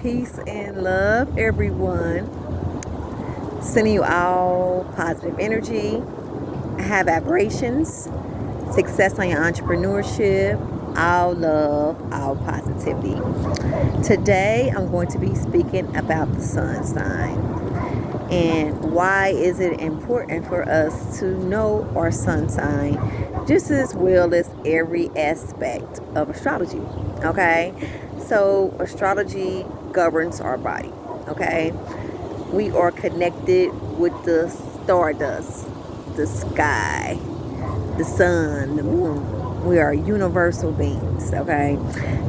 Peace and love, everyone. Sending you all positive energy, high vibrations, success on your entrepreneurship, all love, all positivity. Today, I'm going to be speaking about the sun sign and why is it important for us to know our sun sign just as well as every aspect of astrology. Okay, so astrology governs our body. Okay, we are connected with the stardust, the sky, the sun, the moon. We are universal beings. Okay,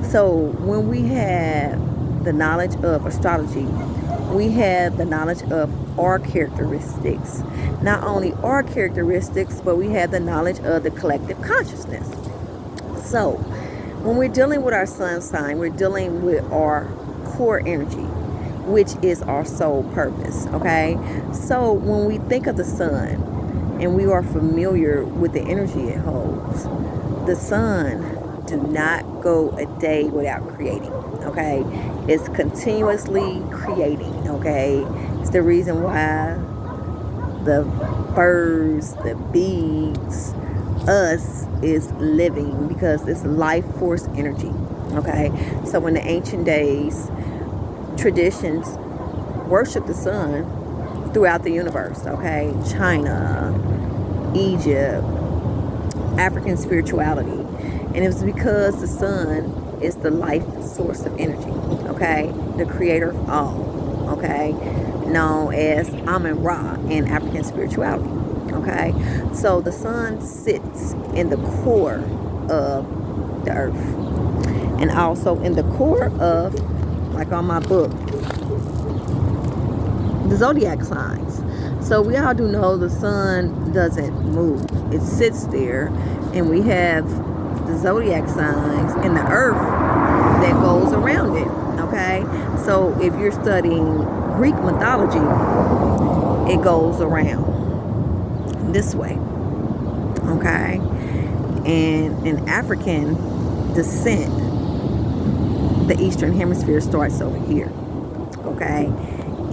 so when we have the knowledge of astrology, we have the knowledge of our characteristics. Not only our characteristics, but we have the knowledge of the collective consciousness. So when we're dealing with our sun sign, we're dealing with our core energy, which is our soul purpose. Okay, so when we think of the sun and we are familiar with the energy it holds, the sun do not go a day without creating. Okay, it's continuously creating. Okay, it's the reason why the birds, the bees, us is living, because it's life force energy. Okay, so in the ancient days, traditions worship the sun throughout the universe. Okay, China, Egypt, African spirituality, and it was because the sun is the life source of energy. Okay, the creator of all. Okay, known as Amun Ra in African spirituality. Okay, so the sun sits in the core of the earth, and also in the core of, like on my book, the zodiac signs. So we all do know the sun doesn't move, it sits there, and we have the zodiac signs and the earth that goes around it. Okay, so if you're studying Greek mythology, it goes around this way. Okay, and in African descent, the eastern hemisphere starts over here. Okay,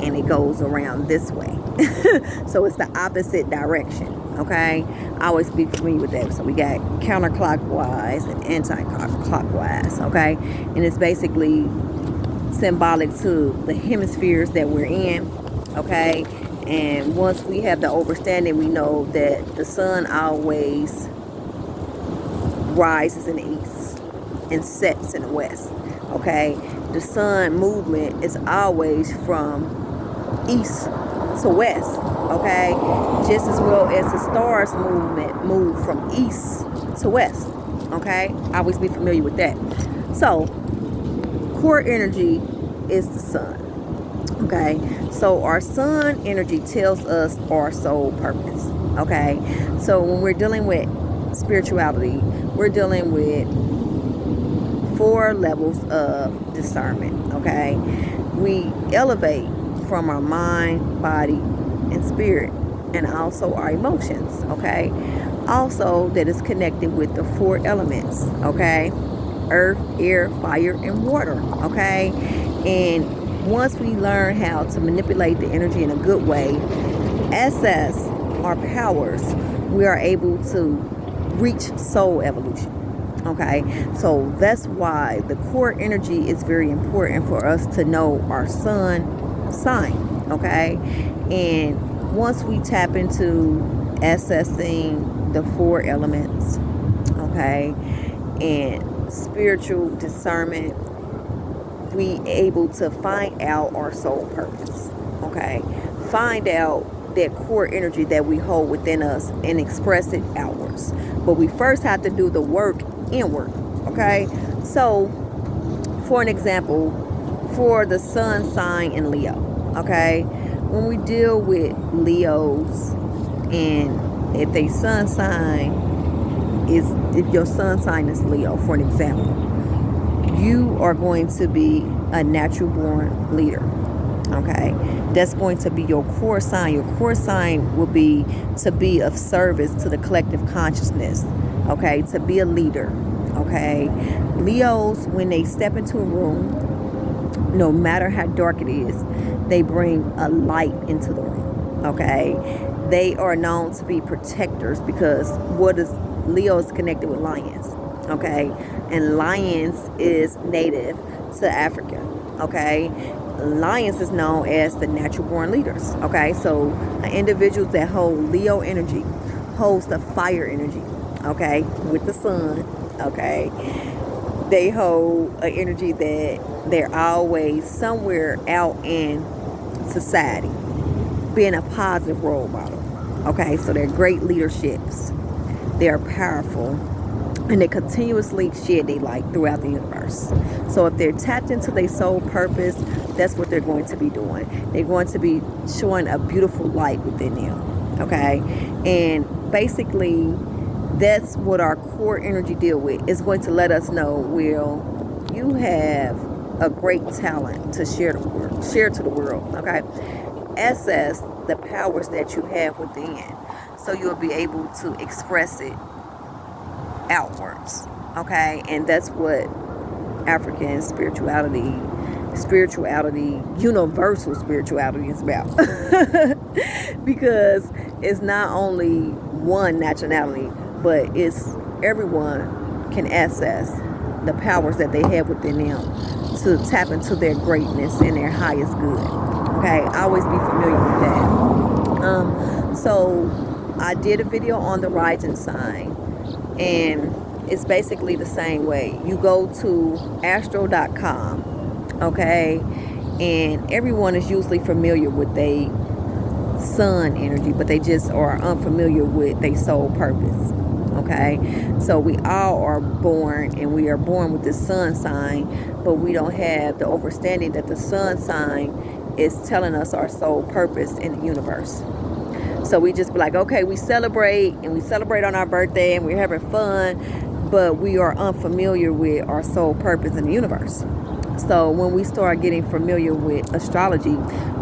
and it goes around this way. So it's the opposite direction. Okay, I always be familiar with that. So we got counterclockwise and anti-clockwise. Okay, and it's basically symbolic to the hemispheres that we're in. Okay, and once we have the understanding, we know that the sun always rises in the east and sets in the west. Okay, the sun movement is always from east to west. Okay, just as well as the stars movement move from east to west. Okay, I always be familiar with that. So core energy is the sun. Okay, so our sun energy tells us our soul purpose. Okay, so when we're dealing with spirituality, we're dealing with 4 levels of discernment. Okay, we elevate from our mind, body, and spirit, and also our emotions. Okay, also that is connected with the 4 elements. Okay, earth, air, fire, and water. Okay, and once we learn how to manipulate the energy in a good way, access our powers, we are able to reach soul evolution. Okay, so that's why the core energy is very important for us to know our sun sign. Okay, and once we tap into accessing the 4 elements, okay, and spiritual discernment, we able to find out our soul purpose. Okay, find out that core energy that we hold within us and express it outwards. But we first have to do the work inward. Okay, so for an example, for the sun sign in Leo. Okay, when we deal with Leos, and if they sun sign is, if your sun sign is Leo, for an example, you are going to be a natural born leader. Okay, that's going to be your core sign. Your core sign will be to be of service to the collective consciousness. Okay, to be a leader. Okay, Leos, when they step into a room, no matter how dark it is, they bring a light into the room. Okay, they are known to be protectors because Leo is connected with lions. Okay, and lions is native to Africa. Okay, lions is known as the natural born leaders. Okay, so individuals that hold Leo energy holds the fire energy. Okay, with the sun. Okay, they hold an energy that they're always somewhere out in society, being a positive role model. Okay, so they're great leaderships. They are powerful, and they continuously shed their light throughout the universe. So if they're tapped into their soul purpose, that's what they're going to be doing. They're going to be showing a beautiful light within them. Okay, and basically that's what our core energy deal with. It's going to let us know, well, you have a great talent to share to the world. Okay, access the powers that you have within, so you'll be able to express it outwards. Okay, and that's what African spirituality, universal spirituality is about. Because it's not only one nationality, but it's everyone can access the powers that they have within them to tap into their greatness and their highest good. Okay, always be familiar with that. So I did a video on the rising sign, and it's basically the same way. You go to astro.com, okay, and everyone is usually familiar with their sun energy, but they just are unfamiliar with their soul purpose. Okay, so we all are born, and we are born with the sun sign, but we don't have the understanding that the sun sign is telling us our soul purpose in the universe. So we just be like, okay, we celebrate, and we celebrate on our birthday, and we're having fun, but we are unfamiliar with our soul purpose in the universe. So when we start getting familiar with astrology,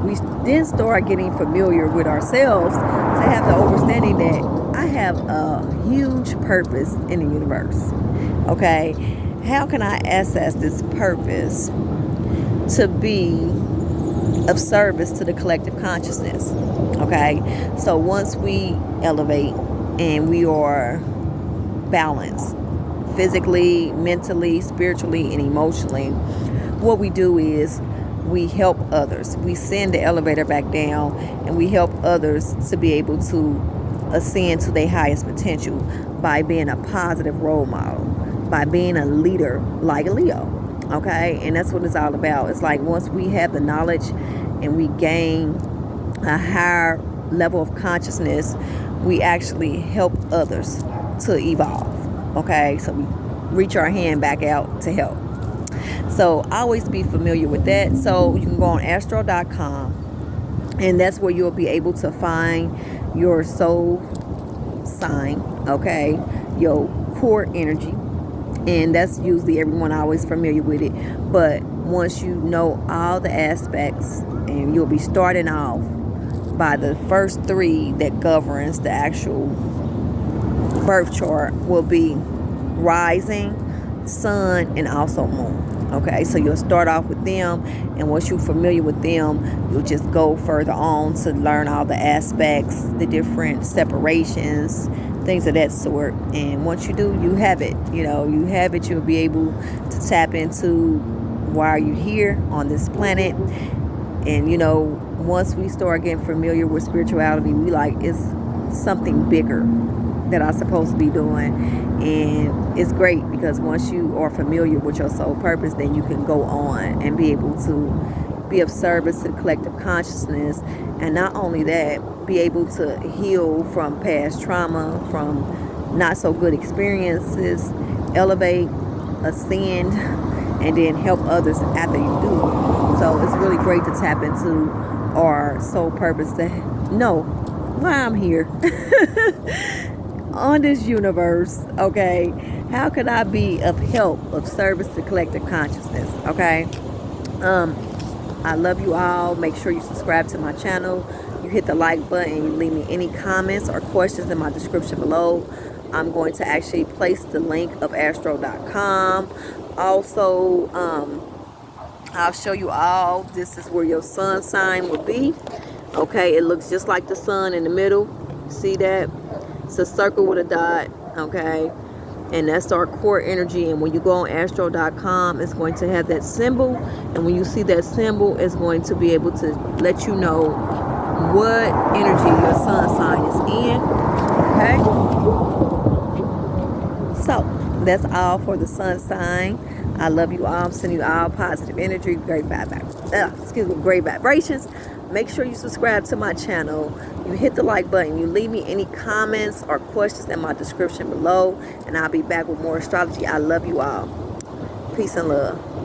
we then start getting familiar with ourselves to have the understanding that I have a huge purpose in the universe. Okay, how can I access this purpose to be of service to the collective consciousness? Okay, so once we elevate and we are balanced physically, mentally, spiritually, and emotionally, what we do is we help others. We send the elevator back down, and we help others to be able to ascend to their highest potential by being a positive role model, by being a leader like a Leo. Okay, and that's what it's all about. It's like once we have the knowledge and we gain a higher level of consciousness, we actually help others to evolve. Okay, so we reach our hand back out to help. So always be familiar with that. So you can go on astro.com, and that's where you'll be able to find your soul sign, okay, your core energy, and that's usually everyone always familiar with it. But once you know all the aspects, and you'll be starting off by the first three that governs the actual birth chart, will be rising, sun, and also moon. Okay, so you'll start off with them, and once you're familiar with them, you'll just go further on to learn all the aspects, the different separations, things of that sort. And once you do, you have it. You have it. You'll be able to tap into why are you here on this planet. And once we start getting familiar with spirituality, we like it's something bigger that I'm supposed to be doing. And it's great because once you are familiar with your soul purpose, then you can go on and be able to be of service to the collective consciousness. And not only that, be able to heal from past trauma, from not so good experiences, elevate, ascend, and then help others after you do. So it's really great to tap into our soul purpose, to know why I'm here on this universe. Okay, how can I be of help, of service to collective consciousness? Okay, I love you all. Make sure you subscribe to my channel. You hit the like button. You leave me any comments or questions in my description below. I'm going to actually place the link of astro.com. Also, I'll show you all. This is where your sun sign will be. Okay, it looks just like the sun in the middle. See that? It's a circle with a dot. Okay, and that's our core energy. And when you go on astro.com, it's going to have that symbol. And when you see that symbol, it's going to be able to let you know what energy your sun sign is in. Okay, so that's all for the sun sign. I love you all. I'm sending you all positive energy, great vibrations. Make sure you subscribe to my channel. You hit the like button. You leave me any comments or questions in my description below, and I'll be back with more astrology. I love you all. Peace and love.